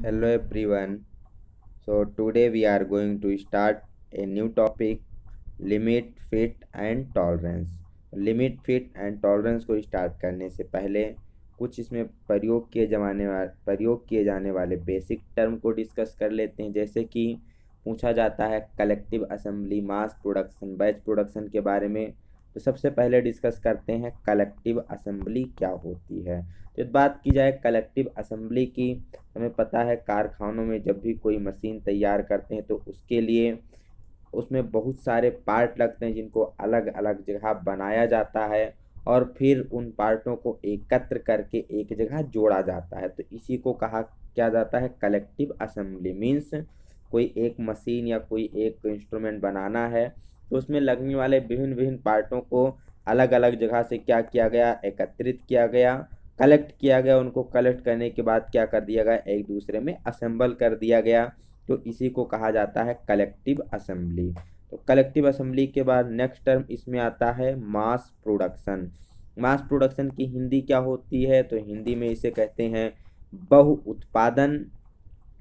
Hello everyone. So today we are going to start a new topic, limit, fit and tolerance. Limit fit and tolerance को start करने से पहले कुछ इसमें प्रयोग किए जाने वाले बेसिक टर्म को डिस्कस कर लेते हैं। जैसे कि पूछा जाता है collective assembly, mass production, batch production के बारे में, तो सबसे पहले डिस्कस करते हैं कलेक्टिव असेंबली क्या होती है। तो बात की जाए कलेक्टिव असेंबली की, हमें पता है कारखानों में जब भी कोई मशीन तैयार करते हैं तो उसके लिए उसमें बहुत सारे पार्ट लगते हैं जिनको अलग अलग जगह बनाया जाता है और फिर उन पार्टों को एकत्र करके एक जगह जोड़ा जाता है। तो इसी को कहा क्या जाता है कलेक्टिव असेंबली। मीन्स कोई एक मशीन या कोई एक इंस्ट्रूमेंट बनाना है तो उसमें लगने वाले विभिन्न विभिन्न पार्टों को अलग अलग जगह से क्या किया गया, एकत्रित किया गया, कलेक्ट किया गया। उनको कलेक्ट करने के बाद क्या कर दिया गया, एक दूसरे में असेंबल कर दिया गया। तो इसी को कहा जाता है कलेक्टिव असेंबली। तो कलेक्टिव असेंबली के बाद नेक्स्ट टर्म इसमें आता है मास प्रोडक्शन। मास प्रोडक्शन की हिंदी क्या होती है, तो हिंदी में इसे कहते हैं बहु उत्पादन।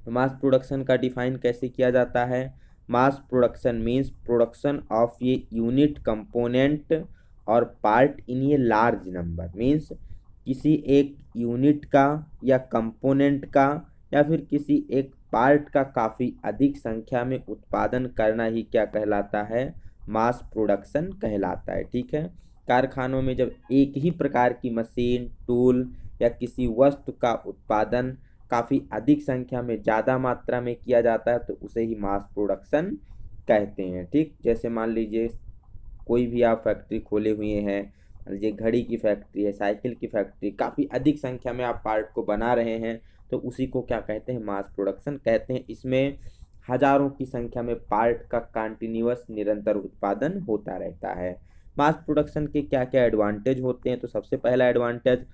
मास प्रोडक्शन का डिफाइन कैसे किया जाता है, mass production means production of ये यूनिट कंपोनेंट और पार्ट इन ये लार्ज नंबर। मीन्स किसी एक यूनिट का या कंपोनेंट का या फिर किसी एक पार्ट का काफ़ी अधिक संख्या में उत्पादन करना ही क्या कहलाता है, मास प्रोडक्शन कहलाता है। ठीक है, कारखानों में जब एक ही प्रकार की मशीन, टूल या किसी वस्तु का उत्पादन काफ़ी अधिक संख्या में, ज़्यादा मात्रा में किया जाता है तो उसे ही मास प्रोडक्शन कहते हैं। ठीक, जैसे मान लीजिए कोई भी आप फैक्ट्री खोले हुए हैं, मान लीजिए घड़ी की फैक्ट्री है, साइकिल की फैक्ट्री, काफ़ी अधिक संख्या में आप पार्ट को बना रहे हैं तो उसी को क्या कहते हैं, मास प्रोडक्शन कहते हैं। इसमें हजारों की संख्या में पार्ट का कंटिन्यूअस निरंतर उत्पादन होता रहता है। मास प्रोडक्शन के क्या क्या एडवांटेज होते हैं, तो सबसे पहला advantage,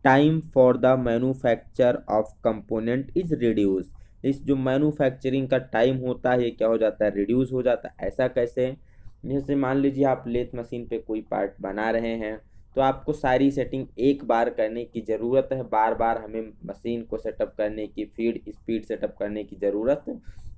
time for the manufacture of component is reduce. इस जो मैन्युफैक्चरिंग का टाइम होता है ये क्या हो जाता है, रिड्यूस हो जाता है। ऐसा कैसे, जैसे मान लीजिए आप लेथ मशीन पे कोई पार्ट बना रहे हैं तो आपको सारी सेटिंग एक बार करने की ज़रूरत है, बार बार हमें मशीन को सेटअप करने की, फीड स्पीड सेटअप करने की ज़रूरत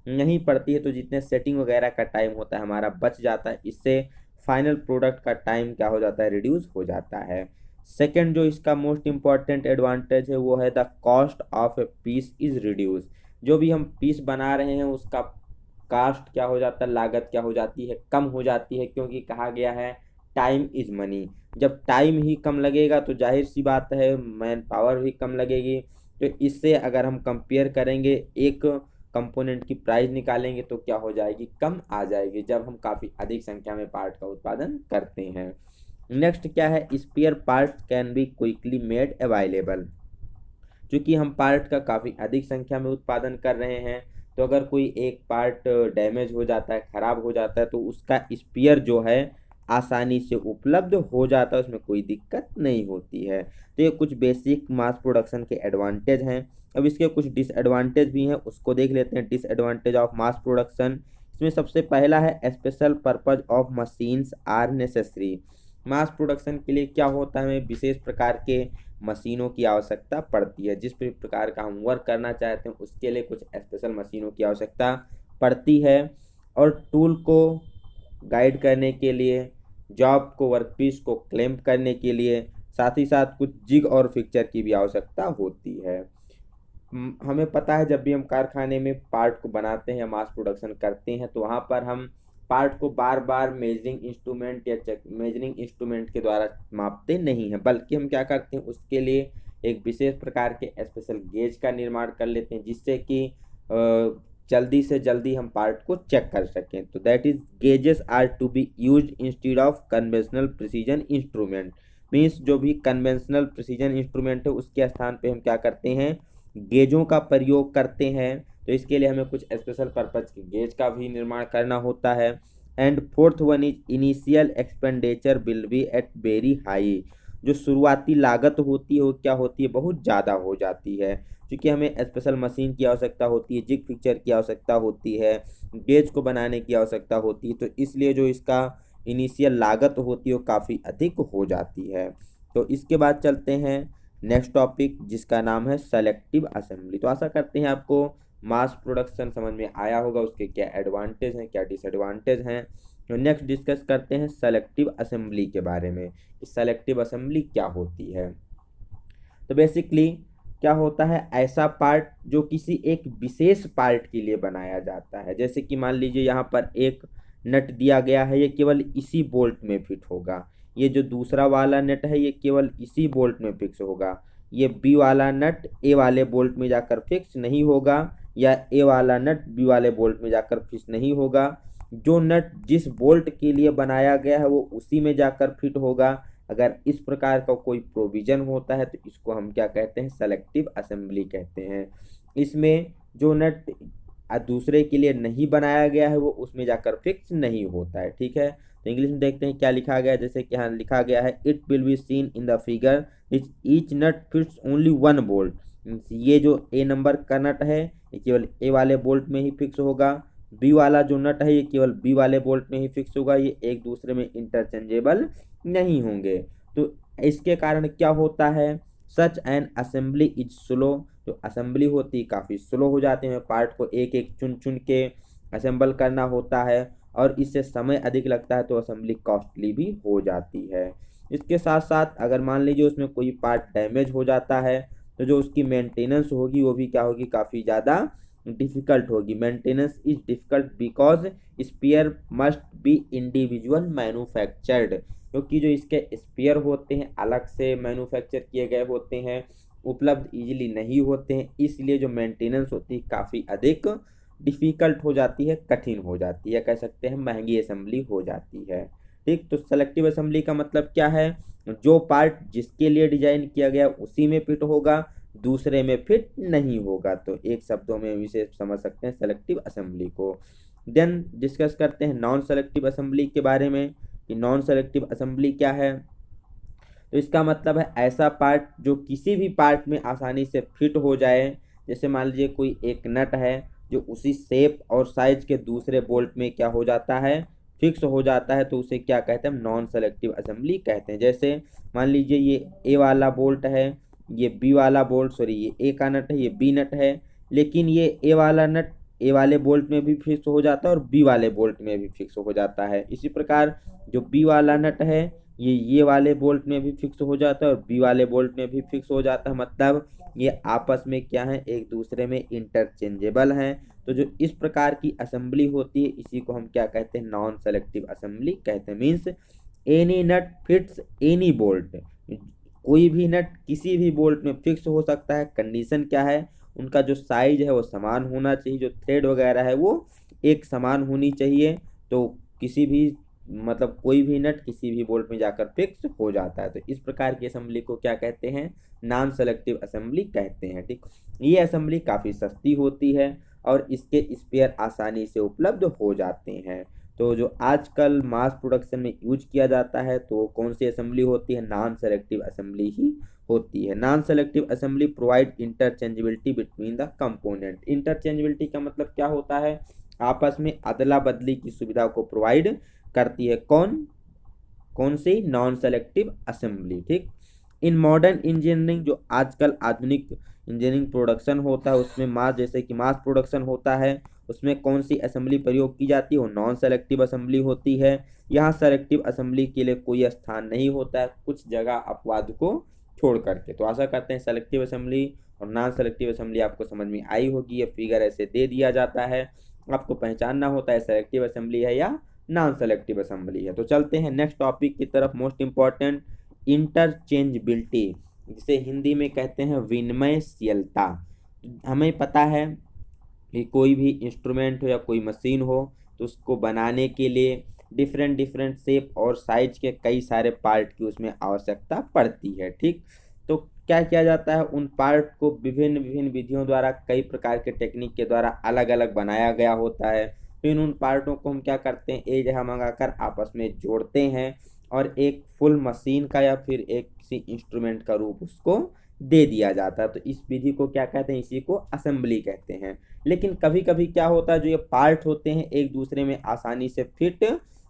नहीं पड़ती है। तो जितने सेटिंग वगैरह का टाइम होता है हमारा बच जाता है। इससे फाइनल प्रोडक्ट का टाइम क्या हो जाता है, रिड्यूस हो जाता है। सेकंड जो इसका मोस्ट इम्पॉर्टेंट एडवांटेज है वो है the cost of a piece is reduce. जो भी हम पीस बना रहे हैं उसका कास्ट क्या हो जाता है, लागत क्या हो जाती है, कम हो जाती है, क्योंकि कहा गया है टाइम इज मनी। जब टाइम ही कम लगेगा तो जाहिर सी बात है मैन पावर भी कम लगेगी। तो इससे अगर हम कंपेयर करेंगे, एक कंपोनेंट की प्राइस निकालेंगे तो क्या हो जाएगी, कम आ जाएगी जब हम काफ़ी अधिक संख्या में पार्ट का उत्पादन करते हैं। नेक्स्ट क्या है, spare part can be quickly made available. चूँकि हम पार्ट का काफ़ी अधिक संख्या में उत्पादन कर रहे हैं तो अगर कोई एक पार्ट डैमेज हो जाता है, ख़राब हो जाता है, तो उसका स्पेयर जो है आसानी से उपलब्ध हो जाता है, उसमें कोई दिक्कत नहीं होती है। तो ये कुछ बेसिक मास प्रोडक्शन के एडवांटेज हैं। अब इसके कुछ डिसएडवांटेज भी हैं, उसको देख लेते हैं। डिसएडवांटेज ऑफ मास प्रोडक्शन, इसमें सबसे पहला है special purpose of machines are necessary. Mass production के लिए क्या होता है, हमें विशेष प्रकार के मशीनों की आवश्यकता पड़ती है। जिस भी प्रकार का हम वर्क करना चाहते हैं उसके लिए कुछ स्पेशल मशीनों की आवश्यकता पड़ती है। और टूल को गाइड करने के लिए, जॉब को, वर्कपीस को क्लैंप करने के लिए, साथ ही साथ कुछ जिग और फिक्चर की भी आवश्यकता होती है। हमें पता है जब भी हम कारखाने में पार्ट को बनाते हैं या मास प्रोडक्शन करते हैं तो वहाँ पर हम पार्ट को बार बार मेजरिंग इंस्ट्रूमेंट या मेजरिंग इंस्ट्रूमेंट के द्वारा मापते नहीं हैं, बल्कि हम क्या करते हैं उसके लिए एक विशेष प्रकार के स्पेशल गेज का निर्माण कर लेते हैं जिससे कि जल्दी से जल्दी हम पार्ट को चेक कर सकें। तो that is gauges are to be use instead of conventional precision instrument. Means जो भी कन्वेंशनल प्रिसीजन इंस्ट्रूमेंट है उसके स्थान पे हम क्या करते हैं, गेजों का प्रयोग करते हैं। तो इसके लिए हमें कुछ स्पेशल पर्पज के गेज का भी निर्माण करना होता है। And fourth one is initial expenditure will be at very high. जो शुरुआती लागत होती है वो क्या होती है, बहुत ज़्यादा हो जाती है, क्योंकि हमें स्पेशल मशीन की आवश्यकता होती है, जिग फिक्चर की आवश्यकता होती है, गेज को बनाने की आवश्यकता होती है। तो इसलिए जो इसका इनिशियल लागत होती है वो काफ़ी अधिक हो जाती है। तो इसके बाद चलते हैं नेक्स्ट टॉपिक जिसका नाम है सेलेक्टिव असेंबली। तो आशा करते हैं आपको मास प्रोडक्शन समझ में आया होगा, उसके क्या एडवांटेज हैं क्या डिसएडवांटेज हैं। तो नेक्स्ट डिस्कस करते हैं सेलेक्टिव असेंबली के बारे में कि सेलेक्टिव असेंबली क्या होती है। तो बेसिकली क्या होता है, ऐसा पार्ट जो किसी एक विशेष पार्ट के लिए बनाया जाता है। जैसे कि मान लीजिए यहाँ पर एक नट दिया गया है, ये केवल इसी बोल्ट में फिट होगा। ये जो दूसरा वाला नट है ये केवल इसी बोल्ट में फिक्स होगा। ये बी वाला नट ए वाले बोल्ट में जाकर फिक्स नहीं होगा, या ए वाला नट बी वाले बोल्ट में जाकर फिक्स नहीं होगा। जो नट जिस बोल्ट के लिए बनाया गया है वो उसी में जाकर फिट होगा। अगर इस प्रकार का कोई प्रोविजन होता है तो इसको हम क्या कहते हैं, सेलेक्टिव असेंबली कहते हैं। इसमें जो नट दूसरे के लिए नहीं बनाया गया है वो उसमें जाकर फिक्स नहीं होता है। ठीक है, तो इंग्लिश में देखते हैं क्या लिखा गया है। जैसे कि यहाँ लिखा गया है, it will be seen in the figure each nut fits only one bolt. ये जो ए नंबर का नट है ये केवल ए वाले बोल्ट में ही फिक्स होगा। बी वाला जो नट है ये केवल बी वाले बोल्ट में ही फिक्स होगा, ये एक दूसरे में इंटरचेंजेबल नहीं होंगे। तो इसके कारण क्या होता है, such an assembly is slow. जो असेंबली होती है काफ़ी स्लो हो जाते हैं, पार्ट को एक एक चुन चुन के असेंबल करना होता है और इससे समय अधिक लगता है, तो असेंबली कॉस्टली भी हो जाती है। इसके साथ साथ अगर मान लीजिए उसमें कोई पार्ट डैमेज हो जाता है तो जो उसकी मेंटेनेंस होगी वो भी क्या होगी, काफ़ी ज़्यादा डिफिकल्ट होगी। Maintenance is difficult because spare must be individual manufactured, क्योंकि जो इसके स्पेयर होते हैं अलग से मैन्युफैक्चर किए गए होते हैं, उपलब्ध इजीली नहीं होते हैं, इसलिए जो मेंटेनेंस होती है काफ़ी अधिक डिफ़िकल्ट हो जाती है, कठिन हो जाती है, कह सकते हैं महंगी असेंबली हो जाती है। ठीक, तो सेलेक्टिव असेंबली का मतलब क्या है, जो पार्ट जिसके लिए डिजाइन किया गया उसी में फिट होगा, दूसरे में फिट नहीं होगा। तो एक शब्दों में इसे समझ सकते हैं सेलेक्टिव असेंबली को। देन डिस्कस करते हैं नॉन सेलेक्टिव असेंबली के बारे में कि नॉन सेलेक्टिव असेंबली क्या है। तो इसका मतलब है ऐसा पार्ट जो किसी भी पार्ट में आसानी से फिट हो जाए। जैसे मान लीजिए कोई एक नट है जो उसी शेप और साइज के दूसरे बोल्ट में क्या हो जाता है, फिक्स हो जाता है, तो उसे क्या कहते हैं, नॉन सेलेक्टिव असेंबली कहते हैं। जैसे मान लीजिए ये ए वाला बोल्ट है, ये बी वाला बोल्ट, सॉरी ये ए का नट है, ये बी नट है, लेकिन ये ए वाला नट ए वाले बोल्ट में भी फिक्स हो जाता है और बी वाले बोल्ट में भी फिक्स हो जाता है। इसी प्रकार जो बी वाला नट है ये वाले बोल्ट में भी फिक्स हो जाता है और बी वाले बोल्ट में भी फिक्स हो जाता है। मतलब ये आपस में क्या है, एक दूसरे में इंटरचेंजेबल हैं। तो जो इस प्रकार की असेंबली होती है इसी को हम क्या कहते हैं, नॉन सेलेक्टिव असेंबली कहते हैं। मीन्स एनी नट फिट्स एनी बोल्ट, कोई भी नट किसी भी बोल्ट में फिक्स हो सकता है। कंडीशन क्या है, उनका जो साइज है वो समान होना चाहिए, जो थ्रेड वगैरह है वो एक समान होनी चाहिए। तो किसी भी मतलब कोई भी नट किसी भी बोल्ट में जाकर फिक्स हो जाता है। तो इस प्रकार की असेंबली को क्या कहते हैं, नॉन सेलेक्टिव असेंबली कहते हैं। ठीक, ये असेंबली काफ़ी सस्ती होती है और इसके स्पेयर आसानी से उपलब्ध हो जाते हैं। तो जो आजकल मास प्रोडक्शन में यूज किया जाता है तो कौन सी असेंबली होती है, नॉन सेलेक्टिव असेंबली ही होती है। Non selective assembly provide interchangeability between the component. Interchangeability का मतलब क्या होता है, आपस में अदला बदली की सुविधा को प्रोवाइड करती है। कौन कौन सी, नॉन सेलेक्टिव असेंबली। ठीक, इन मॉडर्न इंजीनियरिंग, जो आजकल आधुनिक इंजीनियरिंग प्रोडक्शन होता है उसमें मास, जैसे कि मास प्रोडक्शन होता है उसमें कौन सी असेंबली प्रयोग की जाती है, वो नॉन सेलेक्टिव असेंबली होती है। यहाँ सेलेक्टिव असेंबली के लिए कोई स्थान नहीं होता है, कुछ जगह अपवाद को छोड़ करके। तो आशा करते हैं सेलेक्टिव असेंबली और नॉन सेलेक्टिव असेंबली आपको समझ में आई होगी। ये फिगर ऐसे दे दिया जाता है, आपको पहचानना होता है सेलेक्टिव असेंबली है या नॉन सेलेक्टिव असेंबली है। तो चलते हैं नेक्स्ट टॉपिक की तरफ, मोस्ट इंपॉर्टेंट, इंटरचेंजबिलिटी, जिसे हिंदी में कहते हैं विनिमयशीलता। हमें पता है कि कोई भी इंस्ट्रूमेंट हो या कोई मशीन हो तो उसको बनाने के लिए डिफरेंट डिफरेंट शेप और साइज के कई सारे पार्ट की उसमें आवश्यकता पड़ती है। ठीक, तो क्या किया जाता है, उन पार्ट को विभिन्न विभिन्न विधियों द्वारा, कई प्रकार के टेक्निक के द्वारा अलग अलग बनाया गया होता है। फिर उन पार्टों को हम क्या करते हैं, एक जगह मंगाकर आपस में जोड़ते हैं और एक फुल मशीन का या फिर एक किसी इंस्ट्रूमेंट का रूप उसको दे दिया जाता है। तो इस विधि को क्या कहते हैं, इसी को असेंबली कहते हैं। लेकिन कभी कभी क्या होता है, जो ये पार्ट होते हैं एक दूसरे में आसानी से फिट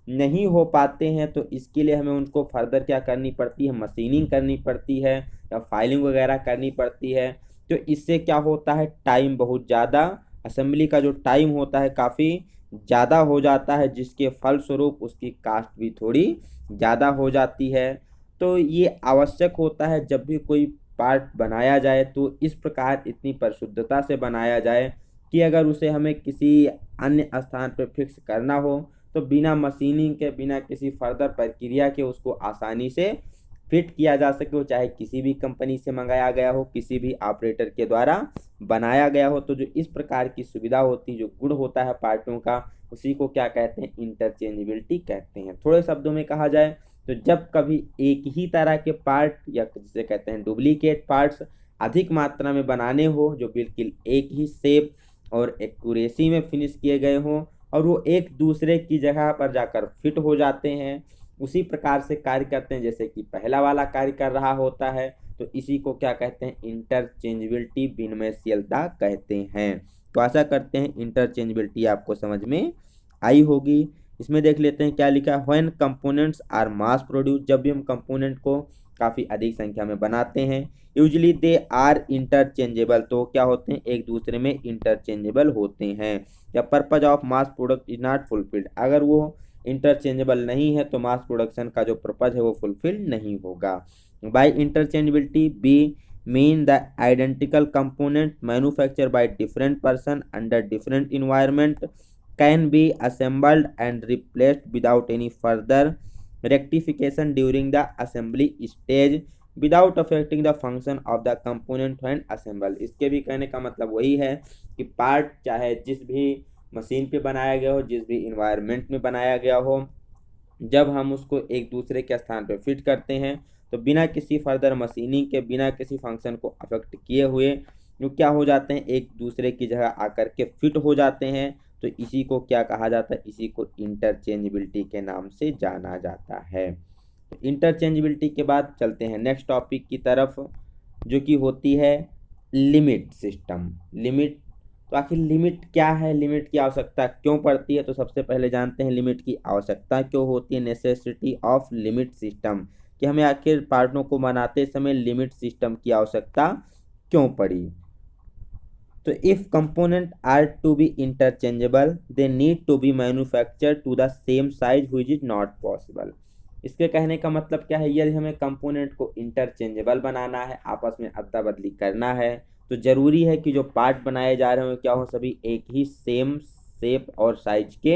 नहीं हो पाते हैं, तो इसके लिए हमें उनको फर्दर क्या करनी पड़ती है, मशीनिंग करनी पड़ती है। या फाइलिंग वगैरह करनी पड़ती है। तो इससे क्या होता है, टाइम बहुत ज़्यादा, असेंबली का जो टाइम होता है काफ़ी ज़्यादा हो जाता है, जिसके फलस्वरूप उसकी कास्ट भी थोड़ी ज़्यादा हो जाती है। तो ये आवश्यक होता है जब भी कोई पार्ट बनाया जाए तो इस प्रकार इतनी परिशुद्धता से बनाया जाए कि अगर उसे हमें किसी अन्य स्थान पर फिक्स करना हो तो बिना मशीनिंग के, बिना किसी फर्दर प्रक्रिया के उसको आसानी से फिट किया जा सके। वो चाहे किसी भी कंपनी से मंगाया गया हो, किसी भी ऑपरेटर के द्वारा बनाया गया हो। तो जो इस प्रकार की सुविधा होती है, जो गुण होता है पार्टों का, उसी को क्या कहते हैं, इंटरचेंजेबिलिटी कहते हैं। थोड़े शब्दों में कहा जाए तो जब कभी एक ही तरह के पार्ट या जिसे कहते हैं डुप्लीकेट पार्ट्स अधिक मात्रा में बनाने हो, जो बिल्कुल एक ही शेप और एक्यूरेसी में फिनिश किए गए हों और वो एक दूसरे की जगह पर जाकर फिट हो जाते हैं, उसी प्रकार से कार्य करते हैं जैसे कि पहला वाला कार्य कर रहा होता है, तो इसी को क्या कहते हैं, इंटरचेंजेबिलिटी, विनिमयशीलता कहते हैं। तो आशा करते हैं इंटरचेंजेबिलिटी आपको समझ में आई होगी। इसमें देख लेते हैं क्या लिखा है, when components are mass produce, जब भी हम कंपोनेंट को काफ़ी अधिक संख्या में बनाते हैं, यूजली दे आर इंटरचेंजेबल, तो क्या होते हैं, एक दूसरे में इंटरचेंजेबल होते हैं। या purpose of mass product is not fulfilled, अगर वो इंटरचेंजेबल नहीं है तो मास प्रोडक्शन का जो पर्पज है वो फुलफिल नहीं होगा। By interchangeability be mean the identical component manufacture by different person under different environment can be assembled and replaced without any further rectification during the assembly stage without affecting the function of the component when assembled। इसके भी कहने का मतलब वही है कि part चाहे जिस भी मशीन पे बनाया गया हो, जिस भी इन्वायरमेंट में बनाया गया हो, जब हम उसको एक दूसरे के स्थान पे फिट करते हैं तो बिना किसी फर्दर मशीनिंग के, बिना किसी फंक्शन को अफेक्ट किए हुए जो क्या हो जाते हैं, एक दूसरे की जगह आकर के फिट हो जाते हैं। तो इसी को क्या कहा जाता है, इसी को इंटरचेंजेबिलिटी के नाम से जाना जाता है। तो इंटरचेंजेबिलिटी के बाद चलते हैं नेक्स्ट टॉपिक की तरफ, जो कि होती है लिमिट सिस्टम। लिमिट, तो आखिर लिमिट क्या है, लिमिट की आवश्यकता क्यों पड़ती है, तो सबसे पहले जानते हैं लिमिट की आवश्यकता क्यों होती है, नेसेसिटी ऑफ लिमिट सिस्टम, कि हमें आखिर पार्टों को बनाते समय लिमिट सिस्टम की आवश्यकता क्यों पड़ी। तो if component are to be interchangeable they need to be manufacture to the same size which is not possible. इसके कहने का मतलब क्या है, यदि हमें कंपोनेंट को इंटरचेंजेबल बनाना है, आपस में अदला बदली करना है, तो जरूरी है कि जो पार्ट बनाए जा रहे हो क्या हो, सभी एक ही सेम शेप और साइज के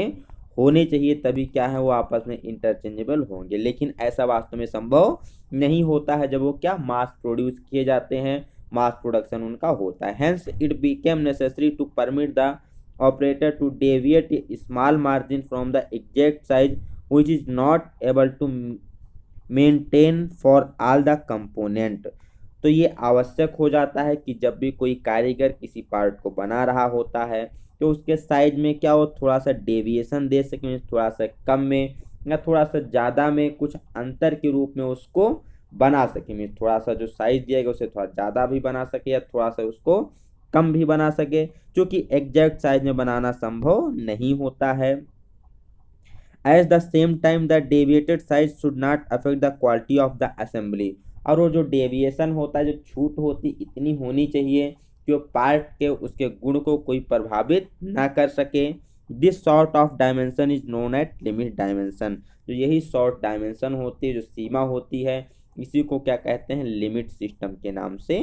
होने चाहिए, तभी क्या है वो आपस में इंटरचेंजेबल होंगे। लेकिन ऐसा वास्तव में संभव नहीं होता है जब वो क्या मास प्रोड्यूस किए जाते हैं, मास प्रोडक्शन उनका होता है। Hence it became necessary to permit the operator to deviate a small margin from the exact size which is not able to maintain for all the component। तो ये आवश्यक हो जाता है कि जब भी कोई कारीगर किसी पार्ट को बना रहा होता है तो उसके साइज में क्या हो, थोड़ा सा डेविएशन दे सके, थोड़ा सा कम में या थोड़ा सा ज़्यादा में, कुछ अंतर के रूप में उसको बना सके। मीन थोड़ा सा जो साइज दिया गया उसे थोड़ा ज़्यादा भी बना सके या थोड़ा सा उसको कम भी बना सके, क्योंकि एग्जैक्ट साइज में बनाना संभव नहीं होता है। At the same time the deviated size should not affect the quality of the assembly। और वो जो डेविएशन होता है, जो छूट होती, इतनी होनी चाहिए कि वो पार्ट के उसके गुण को कोई प्रभावित ना कर सके। This sort of dimension is known at limit dimension. जो यही शॉर्ट डायमेंशन होती है, जो सीमा होती है, इसी को क्या कहते हैं, लिमिट सिस्टम के नाम से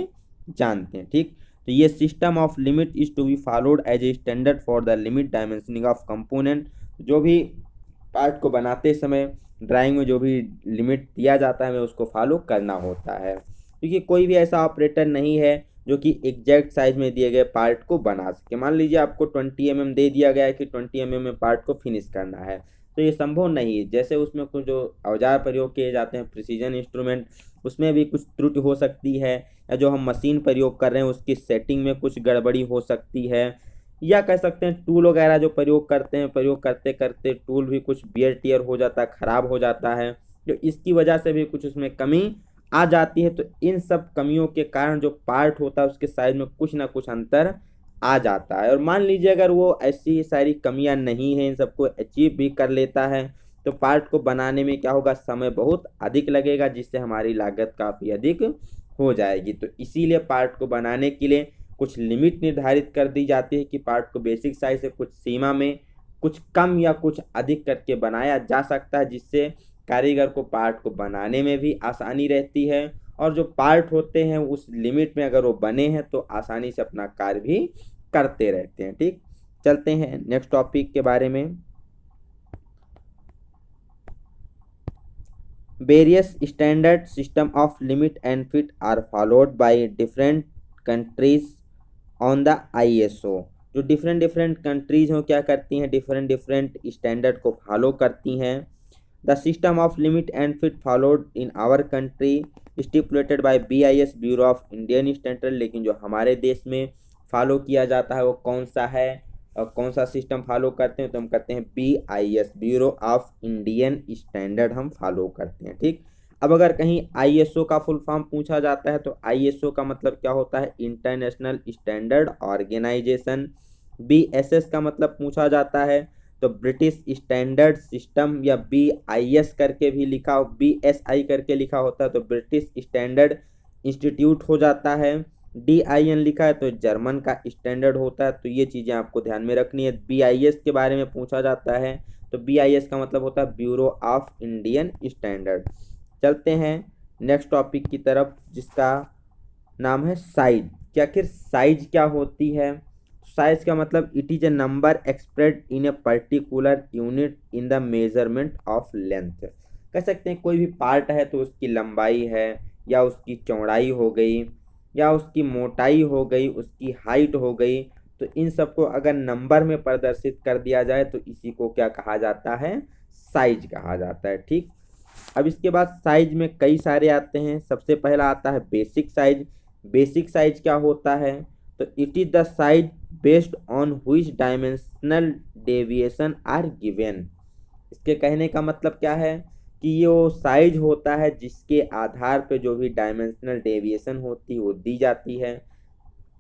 जानते हैं। ठीक, तो ये system of limit is to be followed as a standard for the limit dimensioning of component. जो भी पार्ट को बनाते समय ड्राइंग में जो भी लिमिट दिया जाता है हमें उसको फॉलो करना होता है, क्योंकि कोई भी ऐसा ऑपरेटर नहीं है जो कि एग्जैक्ट साइज में दिए गए पार्ट को बना सके। मान लीजिए आपको 20 mm दे दिया गया है कि 20 mm में पार्ट को फिनिश करना है, तो ये संभव नहीं है। जैसे उसमें कुछ जो औजार प्रयोग किए जाते हैं, प्रिसीजन इंस्ट्रूमेंट, उसमें भी कुछ त्रुटि हो सकती है, या जो हम मशीन प्रयोग कर रहे हैं उसकी सेटिंग में कुछ गड़बड़ी हो सकती है, या कह सकते हैं टूल वगैरह जो प्रयोग करते हैं, प्रयोग करते करते टूल भी कुछ बियर टियर हो जाता है, ख़राब हो जाता है, जो इसकी वजह से भी कुछ उसमें कमी आ जाती है। तो इन सब कमियों के कारण जो पार्ट होता है उसके साइज में कुछ ना कुछ अंतर आ जाता है। और मान लीजिए अगर वो ऐसी सारी कमियां नहीं हैं, इन सबको अचीव भी कर लेता है, तो पार्ट को बनाने में क्या होगा, समय बहुत अधिक लगेगा, जिससे हमारी लागत काफ़ी अधिक हो जाएगी। तो इसीलिए पार्ट को बनाने के लिए कुछ लिमिट निर्धारित कर दी जाती है कि पार्ट को बेसिक साइज से कुछ सीमा में कुछ कम या कुछ अधिक करके बनाया जा सकता है, जिससे कारीगर को पार्ट को बनाने में भी आसानी रहती है, और जो पार्ट होते हैं उस लिमिट में अगर वो बने हैं तो आसानी से अपना कार्य भी करते रहते हैं। ठीक, चलते हैं नेक्स्ट टॉपिक के बारे में। Various standard system of limit and fit are followed by different countries on the ISO। जो डिफरेंट डिफरेंट कंट्रीज हो क्या करती हैं, डिफरेंट डिफरेंट स्टैंडर्ड को फॉलो करती हैं। The system of limit and fit followed in our country stipulated by BIS, bureau of Indian standard. लेकिन जो हमारे देश में फॉलो किया जाता है वो कौन सा है और कौन सा सिस्टम फॉलो करते हैं, तो हम करते हैं BIS, bureau of Indian standard हम फॉलो करते हैं। ठीक, अब अगर कहीं ISO का फुल फॉर्म पूछा जाता है तो ISO का मतलब क्या होता है, इंटरनेशनल स्टैंडर्ड ऑर्गेनाइजेशन। BSS का मतलब पूछा जाता है तो ब्रिटिश स्टैंडर्ड सिस्टम, या BIS करके भी लिखा हो, BSI करके लिखा होता है तो ब्रिटिश स्टैंडर्ड इंस्टीट्यूट हो जाता है। DIN लिखा है तो जर्मन का स्टैंडर्ड होता है। तो ये चीज़ें आपको ध्यान में रखनी है। BIS के बारे में पूछा जाता है तो BIS का मतलब होता है ब्यूरो ऑफ इंडियन स्टैंडर्ड। चलते हैं नेक्स्ट टॉपिक की तरफ जिसका नाम है साइज। कि आखिर साइज क्या होती है। साइज का मतलब it is a number एक्सप्रेड in a particular unit in the measurement of length. कह सकते हैं कोई भी पार्ट है तो उसकी लंबाई है, या उसकी चौड़ाई हो गई, या उसकी मोटाई हो गई, उसकी हाइट हो गई, तो इन सबको अगर नंबर में प्रदर्शित कर दिया जाए तो इसी को क्या कहा जाता है, साइज कहा जाता है। ठीक, अब इसके बाद साइज में कई सारे आते हैं। सबसे पहला आता है बेसिक साइज। बेसिक साइज क्या होता है, तो it is the size based on which dimensional deviation are given. इसके कहने का मतलब क्या है कि ये वो साइज होता है जिसके आधार पे जो भी डायमेंशनल डेविएशन होती है वो दी जाती है।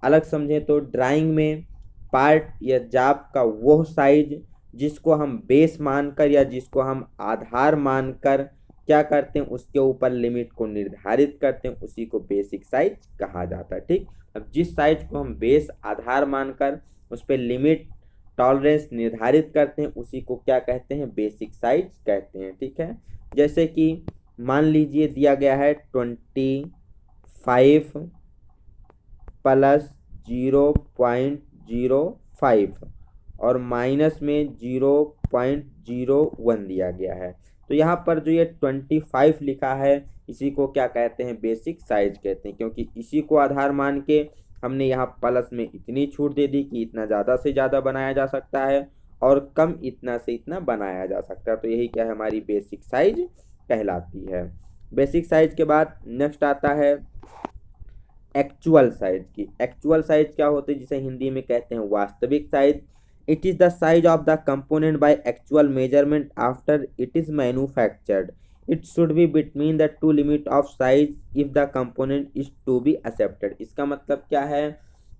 अलग समझें तो ड्राइंग में पार्ट या जाप का वो साइज जिसको हम बेस मानकर या जिसको हम आधार मानकर क्या करते हैं, उसके ऊपर लिमिट को निर्धारित करते हैं, उसी को बेसिक साइज कहा जाता है। ठीक, अब जिस साइज को हम बेस आधार मानकर उस पर लिमिट टॉलरेंस निर्धारित करते हैं उसी को क्या कहते हैं, बेसिक साइज कहते हैं। ठीक है, जैसे कि मान लीजिए दिया गया है 25 प्लस 0.05 और माइनस में 0.01 दिया गया है। तो यहाँ पर जो ये 25 लिखा है इसी को क्या कहते हैं, बेसिक साइज कहते हैं, क्योंकि इसी को आधार मान के हमने यहाँ प्लस में इतनी छूट दे दी कि इतना ज़्यादा से ज़्यादा बनाया जा सकता है और कम इतना से इतना बनाया जा सकता है। तो यही क्या है, हमारी बेसिक साइज कहलाती है। बेसिक साइज के बाद नेक्स्ट आता है एक्चुअल साइज की। एक्चुअल साइज क्या होती है, जिसे हिंदी में कहते हैं वास्तविक size. It is the size of the component by actual measurement after it is manufactured. It should be between the two limit of size if the component is to be accepted. इसका मतलब क्या है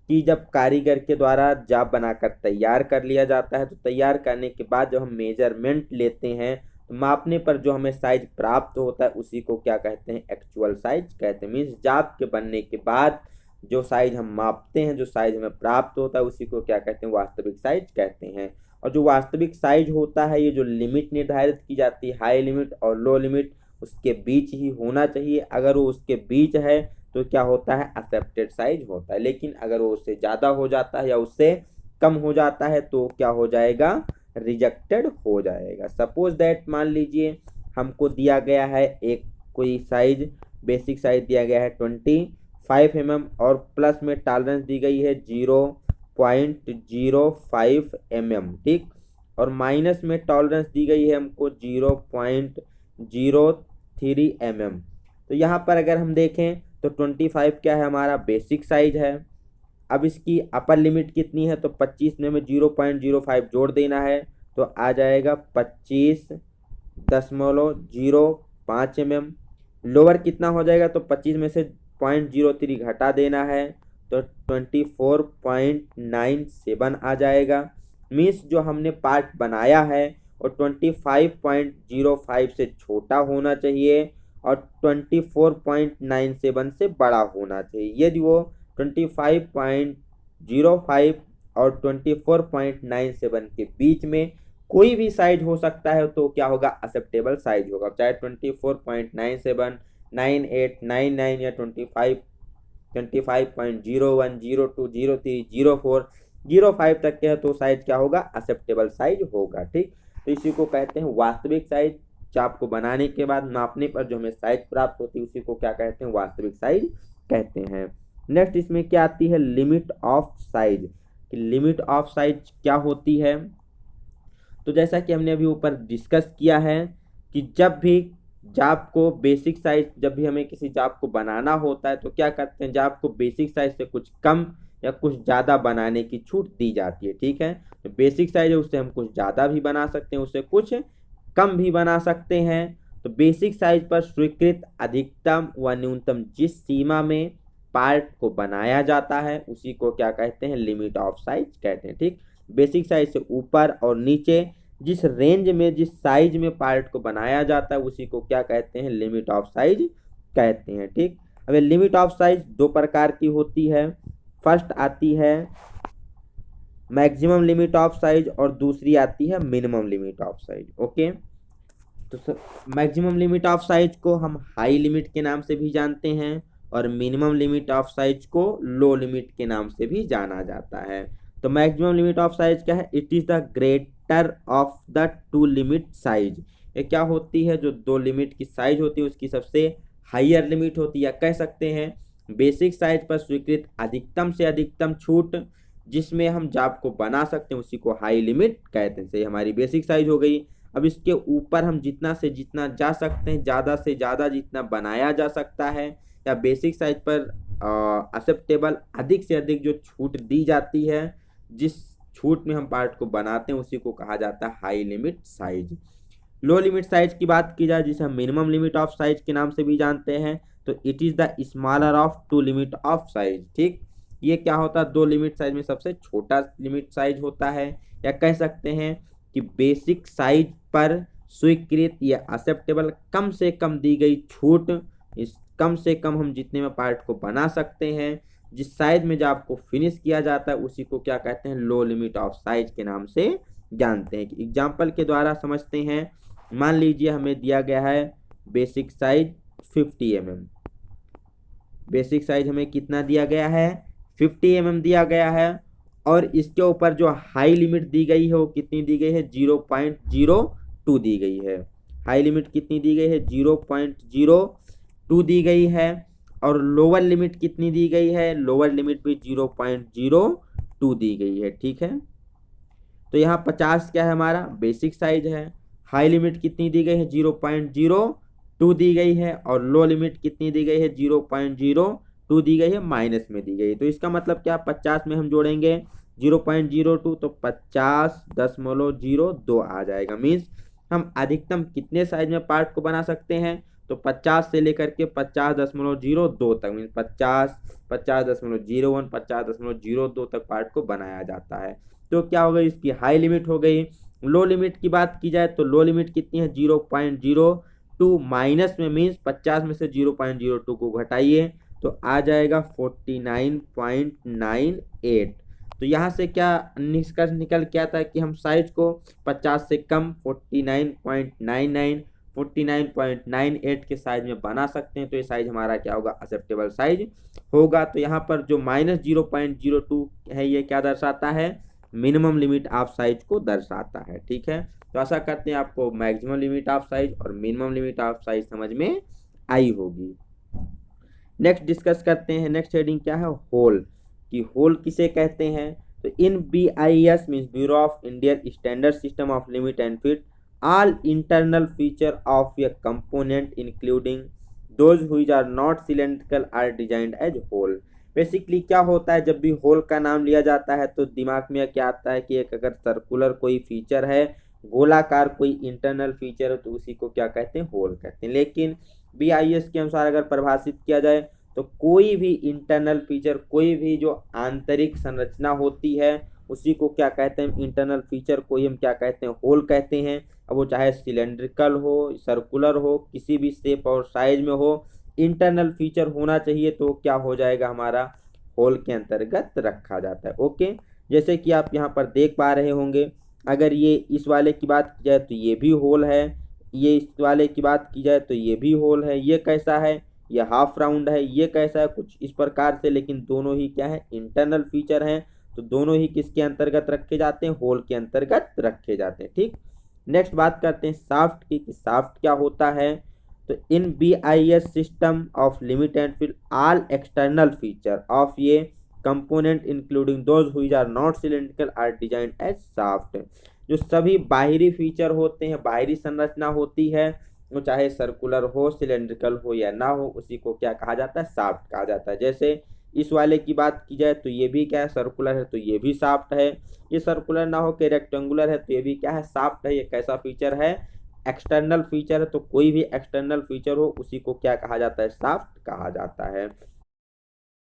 कि जब कारीगर के द्वारा जाप बनाकर तैयार कर लिया जाता है तो तैयार करने के बाद जब हम मेजरमेंट लेते हैं तो मापने पर जो हमें साइज प्राप्त होता है उसी को क्या कहते हैं, एक्चुअल साइज कहते हैं। मीन्स जाप के बनने के बाद जो साइज हम मापते हैं, जो साइज हमें प्राप्त होता है उसी को क्या कहते हैं, वास्तविक साइज कहते हैं। और जो वास्तविक साइज होता है ये जो लिमिट निर्धारित की जाती है, हाई लिमिट और लो लिमिट उसके बीच ही होना चाहिए। अगर वो उसके बीच है तो क्या होता है, एक्सेप्टेड साइज होता है। लेकिन अगर वो उससे ज़्यादा हो जाता है या उससे कम हो जाता है तो क्या हो जाएगा, रिजेक्टेड हो जाएगा। सपोज दैट मान लीजिए हमको दिया गया है एक कोई साइज, बेसिक साइज दिया गया है 25 mm और प्लस में टॉलरेंस दी गई है 0.05 mm। ठीक, और माइनस में टॉलरेंस दी गई है हमको 0.03 mm। तो यहाँ पर अगर हम देखें तो 25 क्या है, हमारा बेसिक साइज है। अब इसकी अपर लिमिट कितनी है, तो 25 में 0.05 जोड़ देना है तो आ जाएगा 25.05 mm। लोअर कितना हो जाएगा, तो 25 में से 0.03 घटा देना है तो 24.97 आ जाएगा। मीन्स जो हमने पार्ट बनाया है और 25.05 से छोटा होना चाहिए और 24.97 से बड़ा होना चाहिए। यदि वो 25.05 और 24.97 के बीच में कोई भी साइज हो सकता है तो क्या होगा, एक्सेप्टेबल साइज होगा। चाहे 24.97, 98, 99 या 25.01, 02, 03, 04, 05 तक के है तो साइज क्या होगा, एक्सेप्टेबल साइज होगा। ठीक, तो इसी को कहते हैं वास्तविक साइज। चाप को बनाने के बाद नापने पर जो हमें साइज प्राप्त होती है उसी को क्या कहते हैं, वास्तविक साइज कहते हैं। नेक्स्ट इसमें क्या आती है, limit of size. Limit of size क्या होती है, तो जैसा कि हमने अभी ऊपर डिस्कस किया है कि जब भी जाप को बेसिक साइज, जब भी हमें किसी जाप को बनाना होता है तो क्या करते हैं, जाप को बेसिक साइज से कुछ कम या कुछ ज़्यादा बनाने की छूट दी जाती है। ठीक है, तो बेसिक साइज है उससे हम कुछ ज़्यादा भी बना सकते हैं, उससे कुछ कम भी बना सकते हैं। तो बेसिक साइज पर स्वीकृत अधिकतम व न्यूनतम जिस सीमा में पार्ट को बनाया जाता है उसी को क्या कहते हैं, लिमिट ऑफ साइज कहते हैं। ठीक, बेसिक साइज से ऊपर और नीचे जिस रेंज में, जिस साइज में पार्ट को बनाया जाता है उसी को क्या कहते हैं, लिमिट ऑफ साइज कहते हैं। ठीक, अब लिमिट ऑफ साइज दो प्रकार की होती है। फर्स्ट आती है मैक्सिमम लिमिट ऑफ साइज और दूसरी आती है minimum limit of size. Okay, तो मैक्सिमम लिमिट ऑफ साइज को हम हाई लिमिट के नाम से भी जानते हैं और मिनिमम लिमिट ऑफ साइज को लो लिमिट के नाम से भी जाना जाता है। तो मैक्सिमम लिमिट ऑफ साइज क्या है, it is the greater of the two limit size. ये क्या होती है, जो दो लिमिट की साइज होती है उसकी सबसे हाइयर लिमिट होती है, या कह सकते हैं बेसिक साइज पर स्वीकृत अधिकतम से अधिकतम छूट जिसमें हम जाप को बना सकते हैं उसी को हाई लिमिट कहते हैं। सही, हमारी बेसिक साइज हो गई। अब इसके ऊपर हम जितना से जितना जा सकते हैं, ज़्यादा से ज़्यादा जितना बनाया जा सकता है, या बेसिक साइज पर एक्सेप्टेबल अधिक से अधिक जो छूट दी जाती है, जिस छूट में हम पार्ट को बनाते हैं उसी को कहा जाता है हाई लिमिट साइज। लो लिमिट साइज की बात की जाए जिसे हम मिनिमम लिमिट ऑफ साइज के नाम से भी जानते हैं, तो it is the smaller of two limit of size. ठीक, ये क्या होता है, दो लिमिट साइज में सबसे छोटा लिमिट साइज होता है, या कह सकते हैं कि बेसिक साइज पर स्वीकृत या एक्सेप्टेबल कम से कम दी गई छूट, इस कम से कम हम जितने में पार्ट को बना सकते हैं, जिस साइज में जब आपको फिनिश किया जाता है उसी को क्या कहते हैं, लो लिमिट ऑफ साइज के नाम से जानते हैं। एग्जाम्पल के द्वारा समझते हैं। मान लीजिए हमें दिया गया है basic size 50 mm। Basic size हमें कितना दिया गया है, 50 mm दिया गया है, और इसके ऊपर जो हाई लिमिट दी गई है वो कितनी दी गई है, 0.02 दी गई है। हाई लिमिट कितनी दी गई है, 0.02 दी गई है, और लोअर लिमिट कितनी दी गई है, लोअर लिमिट भी 0.02 दी गई है। ठीक है, तो यहाँ 50 क्या है, हमारा बेसिक साइज है। हाई लिमिट कितनी दी गई है, 0.02 दी गई है, और लो लिमिट कितनी दी गई है, 0.02 दी गई है, माइनस में दी गई है। तो इसका मतलब क्या, 50 में हम जोड़ेंगे 0.02 तो 50.02 आ जाएगा। मीन्स हम अधिकतम कितने साइज में पार्ट को बना सकते हैं, तो 50 से लेकर के 50.02 तक, मीन्स 50, 50.01, 50.02 तक पार्ट को बनाया जाता है। तो क्या हो गई, इसकी हाई लिमिट हो गई। लो लिमिट की बात की जाए तो लो लिमिट कितनी है, 0.02 माइनस में, मीन्स 50 में से 0.02 को घटाइए तो आ जाएगा 49.98। तो यहाँ से क्या निष्कर्ष निकल के आता है कि हम साइज को 50 से कम 49.99, 49.98 के साइज में बना सकते हैं। तो ये साइज हमारा क्या होगा, एक्सेप्टेबल साइज होगा। तो यहाँ पर जो -0.02 है ये क्या दर्शाता है, मिनिमम लिमिट ऑफ साइज को दर्शाता है। ठीक है, तो आशा करते हैं आपको मैक्सिमम लिमिट ऑफ साइज और मिनिमम लिमिट ऑफ साइज समझ में आई होगी। नेक्स्ट डिस्कस करते हैं, नेक्स्ट हेडिंग क्या है, होल। कि होल किसे कहते हैं, तो in BIS means bureau of Indian standard system of limit and fit all internal feature of a component including those which are not cylindrical are designed as whole। Basically क्या होता है, जब भी होल का नाम लिया जाता है तो दिमाग में क्या आता है कि एक अगर सर्कुलर कोई फीचर है, गोलाकार कोई इंटरनल फीचर है तो उसी को क्या कहते हैं, होल कहते हैं। लेकिन BIS के अनुसार अगर परिभाषित किया जाए तो कोई भी इंटरनल फीचर, कोई भी जो आंतरिक संरचना होती है उसी को क्या कहते हैं, इंटरनल फीचर को ही हम क्या कहते हैं, होल कहते हैं। अब वो चाहे सिलेंड्रिकल हो, सर्कुलर हो, किसी भी शेप और साइज में हो, इंटरनल फीचर होना चाहिए तो क्या हो जाएगा, हमारा होल के अंतर्गत रखा जाता है। ओके, जैसे कि आप यहाँ पर देख पा रहे होंगे, अगर ये इस वाले की बात की जाए तो ये भी होल है, ये इस वाले की बात की जाए तो ये भी होल है। ये कैसा है, ये हाफ राउंड है। ये कैसा है, कुछ इस प्रकार से, लेकिन दोनों ही क्या है, इंटरनल फीचर हैं। तो दोनों ही किसके अंतर्गत रखे जाते हैं, होल के अंतर्गत रखे जाते हैं। ठीक, नेक्स्ट बात करते हैं शाफ्ट की, कि शाफ्ट क्या होता है। तो in BIS system of limit and fill all external feature of ये component including those which are not cylindrical or designed as shaft. जो सभी बाहरी फीचर होते हैं, बाहरी संरचना होती है, वो चाहे सर्कुलर हो, सिलेंड्रिकल हो या ना हो, उसी को क्या कहा जाता है, शाफ्ट कहा जाता है। जैसे इस वाले की बात की जाए तो ये भी क्या है, सर्कुलर है तो ये भी शाफ्ट है। ये सर्कुलर ना हो के रेक्टेंगुलर है तो ये भी क्या है, शाफ्ट है। ये कैसा फीचर है, एक्सटर्नल फीचर है। तो कोई भी एक्सटर्नल फीचर हो उसी को क्या कहा जाता है, शाफ्ट कहा जाता है।